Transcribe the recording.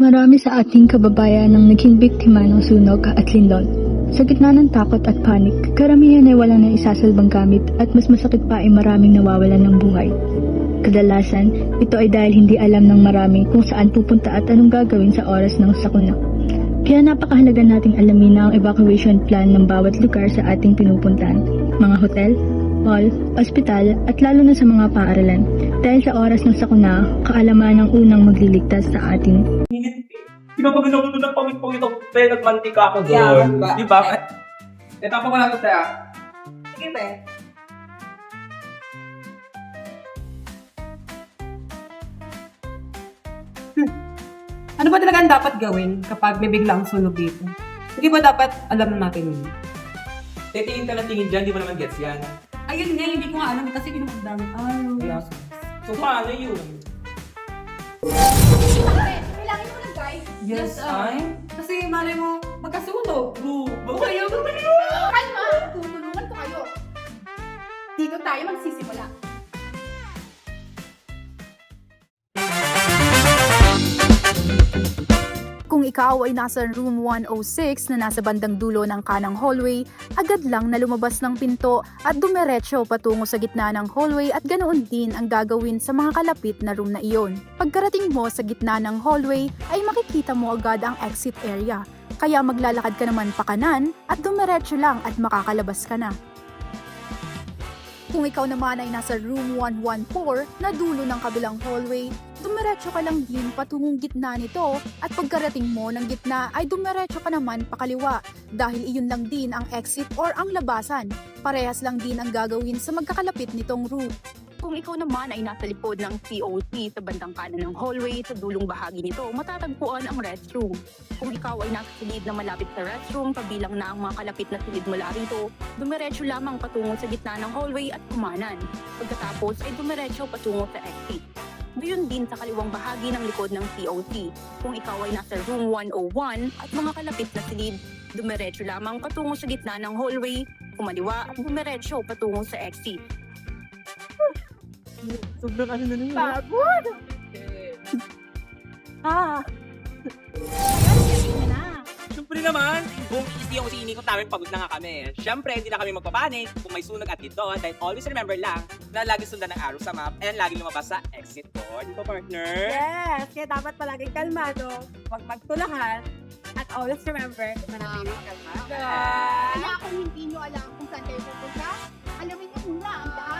Marami sa ating kababayan ang naging biktima ng sunog at lindol. Sa gitna ng takot at panik, karamihan ay walang naisasalbang gamit at mas masakit pa ay maraming nawawalan ng buhay. Kadalasan, ito ay dahil hindi alam ng marami kung saan pupunta at anong gagawin sa oras ng sakuna. Kaya napakahalaga nating alamin na ang evacuation plan ng bawat lugar sa ating pinupuntahan, mga hotel, mall, ospital at lalo na sa mga paaralan. Dahil sa oras ng sakuna, kaalaman ang unang magliligtas sa ating. Di ba pag nagulo ng pawit-pawit ako, pero nagmantika ako doon. Yeah, diba? Di ba? Tapos ko lang ito tayo. Sige, be. Ano ba talaga ang dapat gawin kapag may biglang sunog dito? Hindi ba dapat alam na natin yun? Titingin ka na tingin dyan, di mo naman gets yan. Ayun nga, hindi ko nga alam kasi pinapagdami. Kaya, so paano yun? Kailangan mo lang, guys. Yes, ay. Kasi malay mo, magkasunog. True. Kayo, Kalma! Tutulungan ko kayo. Dito tayo magsisimula. Kung ikaw ay nasa room 106 na nasa bandang dulo ng kanang hallway, agad lang na lumabas ng pinto at dumiretso patungo sa gitna ng hallway at ganoon din ang gagawin sa mga kalapit na room na iyon. Pagkarating mo sa gitna ng hallway ay makikita mo agad ang exit area, kaya maglalakad ka naman pa kanan at dumiretso lang at makakalabas ka na. Kung ikaw naman ay nasa room 114 na dulo ng kabilang hallway, dumiretso ka lang din patungong gitna nito at pagkarating mo ng gitna ay dumiretso ka naman pakaliwa dahil iyon lang din ang exit or ang labasan. Parehas lang din ang gagawin sa magkakalapit nitong room. Kung ikaw naman ay nasa likod ng COT sa bandang kanan ng hallway, sa dulong bahagi nito, matatagpuan ang restroom. Kung ikaw ay nasa silid na malapit sa restroom, kabilang na ang mga kalapit na silid mula rito, dumiretso lamang patungo sa gitna ng hallway at kumanan. Pagkatapos ay dumiretso patungo sa exit. Gayon din sa kaliwang bahagi ng likod ng COT. Kung ikaw ay nasa room 101 at mga kalapit na silid, dumiretso lamang patungo sa gitna ng hallway, kumaliwa at dumiretso patungo sa exit. Sobrang ano na naman. Pagod! Siyempre naman, buong easy yung sinikot namin, pagod na nga kami. Siyempre, hindi na kami magpapanik kung may sunog at dito. Dahil always remember lang na lagi sundan ang arrow sa map and lagi lumabas sa exit door. Di ba, partner? Yes! Kaya dapat palaging kalmado, huwag magtulakan, at always remember, manatiling kalmado. Kaya kung hindi nyo alam kung saan kayo pupunta, alamin nyo muna ang daan.